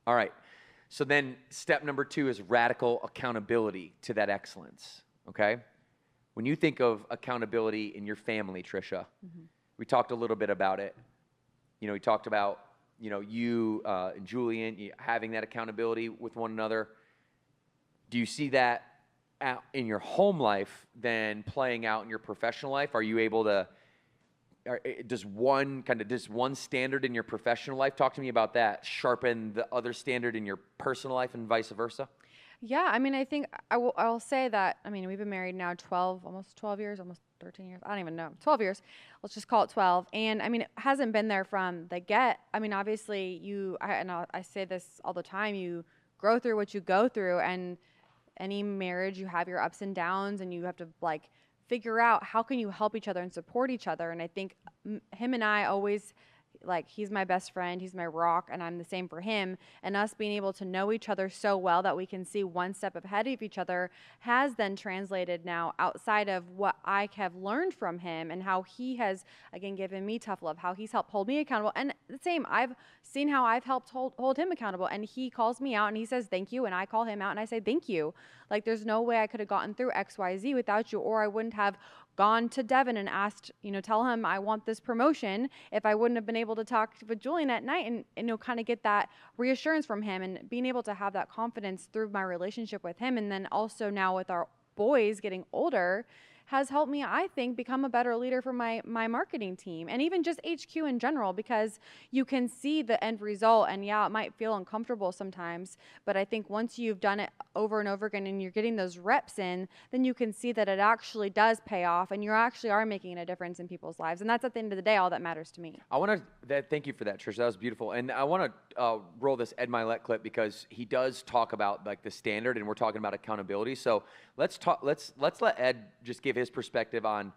All right. So then step number 2 is radical accountability to that excellence, okay? When you think of accountability in your family, Trisha, we talked a little bit about it. We talked about, you and Julian having that accountability with one another. Do you see that out in your home life then playing out in your professional life? Are you able to, does one standard in your professional life, talk to me about that, sharpen the other standard in your personal life and vice versa? Yeah, I mean, I think I'll say that, I mean, we've been married now almost 12 years, almost 13 years. I don't even know. 12 years. Let's just call it 12. And I mean, it hasn't been there from the get. I mean, obviously I say this all the time, you grow through what you go through, and any marriage, you have your ups and downs, and you have to like figure out how can you help each other and support each other. And I think him and I always, like, he's my best friend, he's my rock, and I'm the same for him. And us being able to know each other so well that we can see one step ahead of each other has then translated now outside of what I have learned from him, and how he has, again, given me tough love, how he's helped hold me accountable. And the same, I've seen how I've helped hold him accountable, and he calls me out and he says thank you, and I call him out and I say thank you. Like, there's no way I could have gotten through XYZ without you, or I wouldn't have gone to Devin and asked, tell him I want this promotion, if I wouldn't have been able to talk with Julian at night and kind of get that reassurance from him, and being able to have that confidence through my relationship with him. And then also now with our boys getting older, has helped me, I think, become a better leader for my marketing team, and even just HQ in general, because you can see the end result. And yeah, it might feel uncomfortable sometimes, but I think once you've done it over and over again and you're getting those reps in, then you can see that it actually does pay off, and you actually are making a difference in people's lives. And that's, at the end of the day, all that matters to me. Thank you for that, Trish. That was beautiful. And I want to roll this Ed Mylett clip, because he does talk about like the standard, and we're talking about accountability. So let's let Ed just give his perspective on,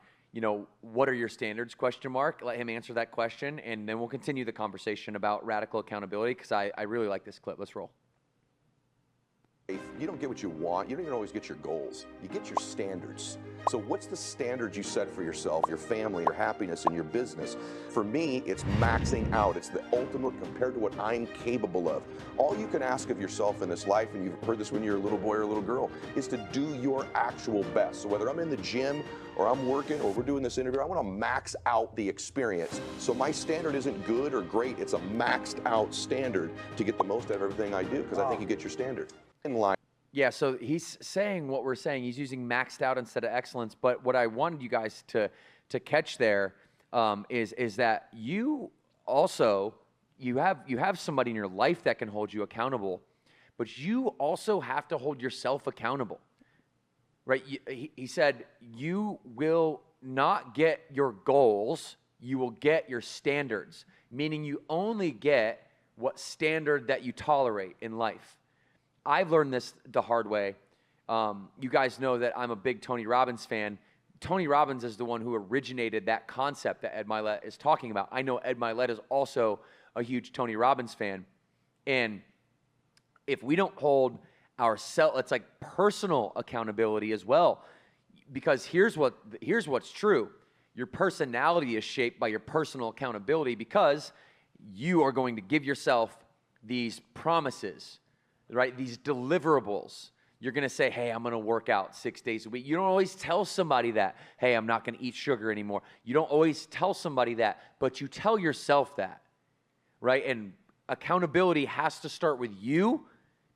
what are your standards, ? Let him answer that question, and then we'll continue the conversation about radical accountability, because I really like this clip. Let's roll. You don't get what you want. You don't even always get your goals. You get your standards. So what's the standards you set for yourself, your family, your happiness, and your business? For me, it's maxing out. It's the ultimate compared to what I'm capable of. All you can ask of yourself in this life, and you've heard this when you're a little boy or a little girl, is to do your actual best. So whether I'm in the gym or I'm working or we're doing this interview, I want to max out the experience. So my standard isn't good or great. It's a maxed out standard to get the most out of everything I do, because I think you get your standard in line. Yeah, so he's saying what we're saying. He's using maxed out instead of excellence. But what I wanted you guys to catch there is that you also, you have somebody in your life that can hold you accountable, but you also have to hold yourself accountable, right? He said you will not get your goals, you will get your standards, meaning you only get what standard that you tolerate in life. I've learned this the hard way. You guys know that I'm a big Tony Robbins fan. Tony Robbins is the one who originated that concept that Ed Mylett is talking about. I know Ed Mylett is also a huge Tony Robbins fan. And if we don't hold ourselves, it's like personal accountability as well. Because here's what's true. Your personality is shaped by your personal accountability, because you are going to give yourself these promises, right? These deliverables. You're going to say, hey, I'm going to work out 6 days a week. You don't always tell somebody that, hey, I'm not going to eat sugar anymore. You don't always tell somebody that, but you tell yourself that, right? And accountability has to start with you,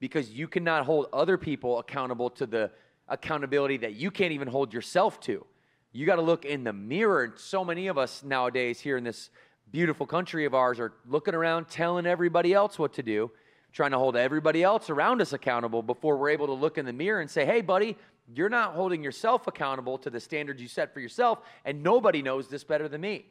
because you cannot hold other people accountable to the accountability that you can't even hold yourself to. You got to look in the mirror. And so many of us nowadays here in this beautiful country of ours are looking around, telling everybody else what to do, trying to hold everybody else around us accountable before we're able to look in the mirror and say, hey, buddy, you're not holding yourself accountable to the standards you set for yourself, and nobody knows this better than me.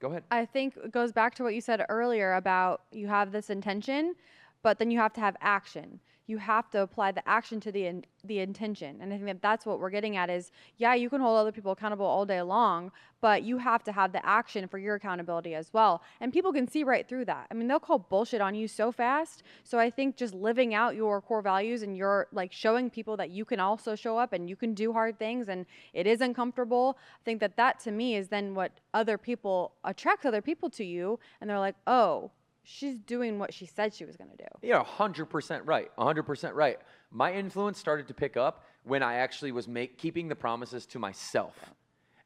Go ahead. I think it goes back to what you said earlier about you have this intention, but then you have to have action. You have to apply the action to the intention. And I think that that's what we're getting at is, yeah, you can hold other people accountable all day long, but you have to have the action for your accountability as well. And people can see right through that. I mean, they'll call bullshit on you so fast. So I think just living out your core values, and you're like showing people that you can also show up and you can do hard things and it is uncomfortable. I think that to me is then what attracts other people to you. And they're like, oh, she's doing what she said she was going to do. Yeah, 100% right. 100% right. My influence started to pick up when I actually was keeping the promises to myself.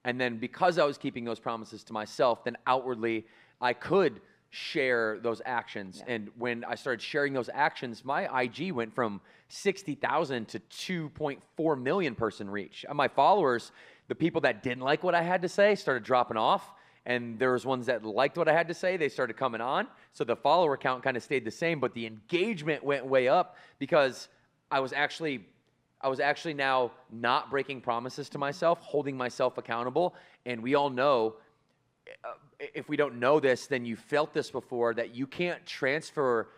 And then because I was keeping those promises to myself, then outwardly I could share those actions. And when I started sharing those actions, my IG went from 60,000 to 2.4 million person reach. And my followers, the people that didn't like what I had to say, started dropping off. And there was ones that liked what I had to say. They started coming on. So the follower count kind of stayed the same, but the engagement went way up because I was actually now not breaking promises to myself, holding myself accountable. And we all know, if we don't know this, then you felt this before, that you can't transfer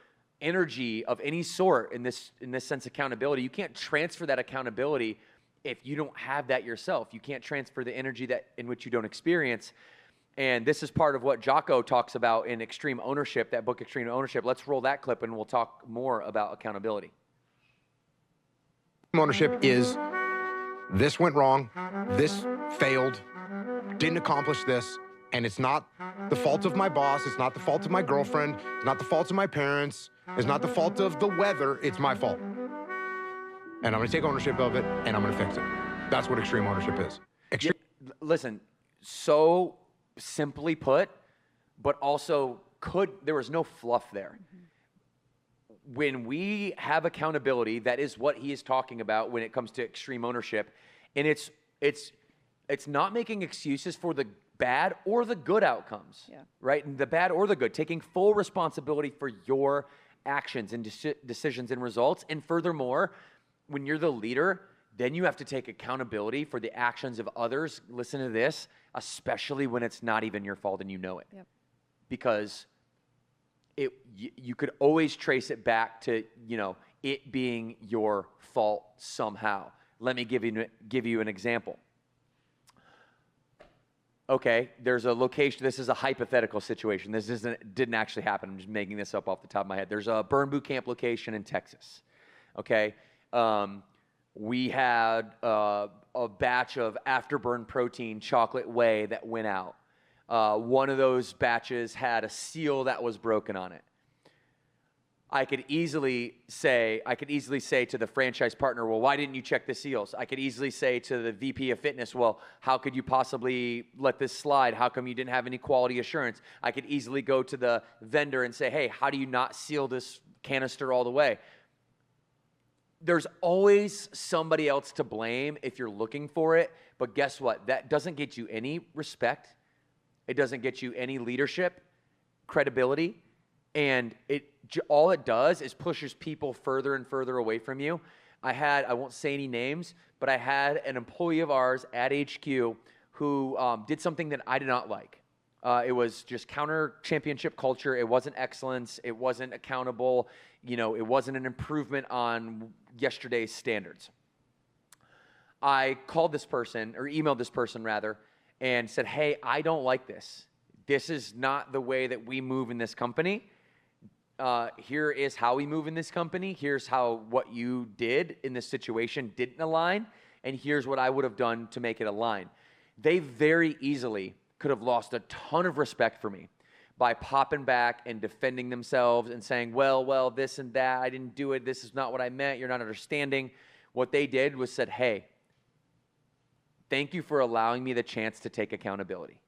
energy of any sort in this sense, accountability. You can't transfer that accountability if you don't have that yourself. You can't transfer the energy in which you don't experience. And this is part of what Jocko talks about in Extreme Ownership, that book, Extreme Ownership. Let's roll that clip and we'll talk more about accountability. Ownership is, this went wrong, this failed, didn't accomplish this, and it's not the fault of my boss, it's not the fault of my girlfriend, it's not the fault of my parents, it's not the fault of the weather, it's my fault. And I'm gonna take ownership of it, and I'm gonna fix it. That's what extreme ownership is. Listen, so simply put, but also there was no fluff there. When we have accountability, that is what he is talking about when it comes to extreme ownership. And it's not making excuses for the bad or the good outcomes, right? And the bad or the good, taking full responsibility for your actions and decisions and results. And furthermore, when you're the leader, then you have to take accountability for the actions of others. Listen to this, especially when it's not even your fault and you know it. Because you could always trace it back to, it being your fault somehow. Let me give you an example. Okay, there's a location. This is a hypothetical situation. This didn't actually happen. I'm just making this up off the top of my head. There's a burn boot camp location in Texas. Okay, we had a batch of Afterburn Protein chocolate whey that went out. One of those batches had a seal that was broken on it. I could easily say to the franchise partner, well, why didn't you check the seals? I could easily say to the VP of fitness, well, how could you possibly let this slide? How come you didn't have any quality assurance? I could easily go to the vendor and say, hey, how do you not seal this canister all the way? There's always somebody else to blame if you're looking for it. But guess what? That doesn't get you any respect. It doesn't get you any leadership, credibility, and all it does is pushes people further and further away from you. I won't say any names, but I had an employee of ours at HQ who did something that I did not like. It was just counter championship culture. It wasn't excellence. It wasn't accountable. It wasn't an improvement on yesterday's standards. I called this person, or emailed this person rather, and said, hey, I don't like this. This is not the way that we move in this company. Here is how we move in this company. Here's how what you did in this situation didn't align. And here's what I would have done to make it align. They very easily could have lost a ton of respect for me by popping back and defending themselves and saying, well, this and that, I didn't do it. This is not what I meant. You're not understanding. What they did was said, hey, thank you for allowing me the chance to take accountability.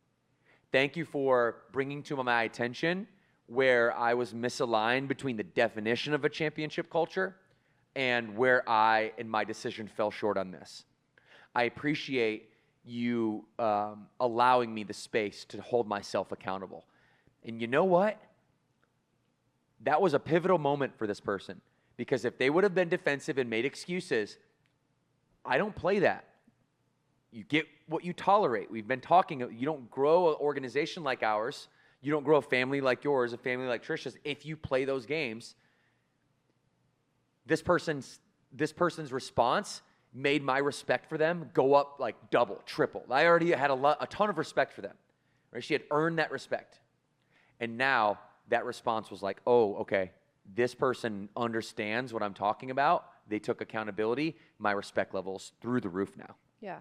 Thank you for bringing to my attention where I was misaligned between the definition of a championship culture and where I, in my decision, fell short on this. I appreciate you allowing me the space to hold myself accountable. And you know what? That was a pivotal moment for this person, because if they would have been defensive and made excuses, I don't play that. You get what you tolerate. We've been talking, you don't grow an organization like ours. You don't grow a family like yours, a family like Trisha's, if you play those games. This person's response made my respect for them go up like double, triple. I already had a ton of respect for them. Right? She had earned that respect. And now that response was like, oh, okay, this person understands what I'm talking about. They took accountability. My respect level's through the roof now. Yeah.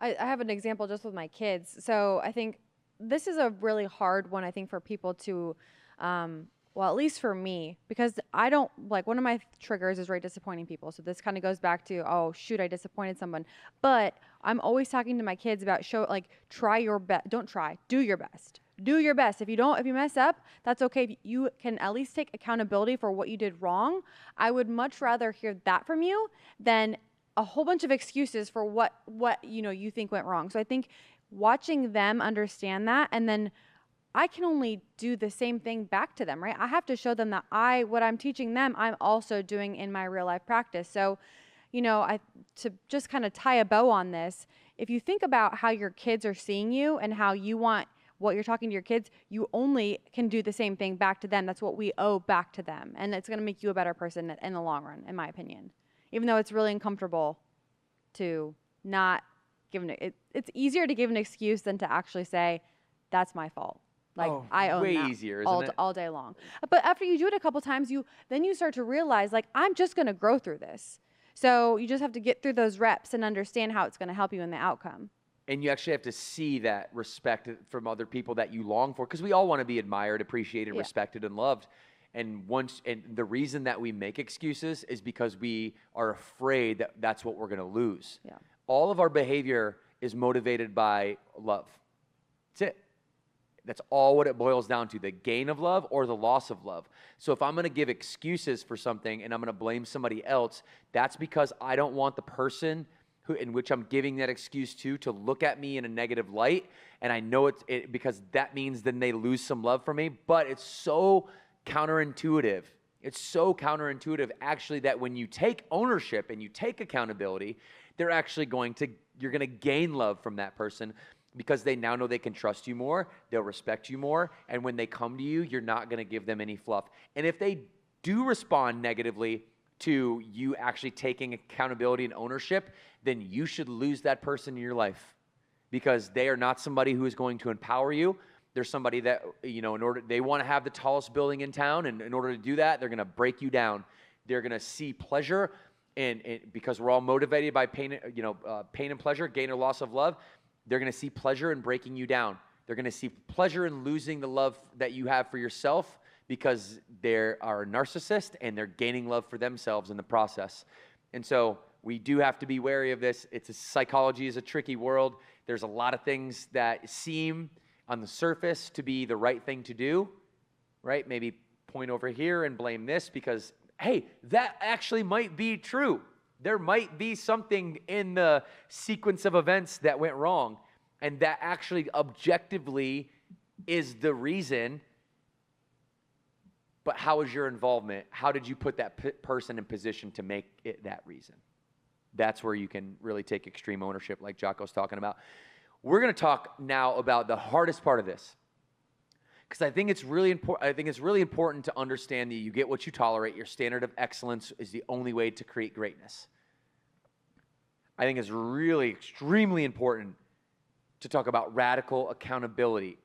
I have an example just with my kids. So I think this is a really hard one, I think, for people to well, at least for me, because I don't like, one of my triggers is, right, disappointing people. So this kind of goes back to, oh shoot, I disappointed someone. But I'm always talking to my kids about try your best. Don't try, do your best. Do your best. If you mess up, that's okay. If you can at least take accountability for what you did wrong, I would much rather hear that from you than a whole bunch of excuses for what you think went wrong. So I think watching them understand that, and then I can only do the same thing back to them, right? I have to show them that what I'm teaching them, I'm also doing in my real life practice. So, to just kind of tie a bow on this, if you think about how your kids are seeing you and how you want what you're talking to your kids, you only can do the same thing back to them. That's what we owe back to them. And it's going to make you a better person in the long run, in my opinion. Even though it's really uncomfortable to not give it's easier to give an excuse than to actually say, that's my fault. Like, I own way that easier, isn't it? all day long. But after you do it a couple times, then you start to realize, like, I'm just going to grow through this. So you just have to get through those reps and understand how it's going to help you in the outcome. And you actually have to see that respect from other people that you long for, because we all want to be admired, appreciated, respected, and loved. And the reason that we make excuses is because we are afraid that that's what we're going to lose. Yeah. All of our behavior is motivated by love. That's it. That's all what it boils down to, the gain of love or the loss of love. So if I'm going to give excuses for something and I'm going to blame somebody else, that's because I don't want the person in which I'm giving that excuse to look at me in a negative light. And I know it because that means then they lose some love for me. But it's so counterintuitive. It's so counterintuitive, actually, that when you take ownership and you take accountability, you're going to gain love from that person, because they now know they can trust you more, they'll respect you more, and when they come to you, you're not going to give them any fluff. And if they do respond negatively to you actually taking accountability and ownership, then you should lose that person in your life, because they are not somebody who is going to empower you. They're somebody that, they want to have the tallest building in town, and in order to do that, they're going to break you down. They're going to see pleasure, and because we're all motivated by pain and pleasure, gain or loss of love. They're going to see pleasure in breaking you down. They're going to see pleasure in losing the love that you have for yourself, because they are a narcissist and they're gaining love for themselves in the process. And so we do have to be wary of this. Psychology is a tricky world. There's a lot of things that seem on the surface to be the right thing to do, right? Maybe point over here and blame this because, hey, that actually might be true. There might be something in the sequence of events that went wrong, and that actually objectively is the reason. But how was your involvement? How did you put that person in position to make it that reason? That's where you can really take extreme ownership, like Jocko's talking about. We're going to talk now about the hardest part of this, because I think it's really important. I think it's really important to understand that you get what you tolerate. Your standard of excellence is the only way to create greatness. I think it's really extremely important to talk about radical accountability.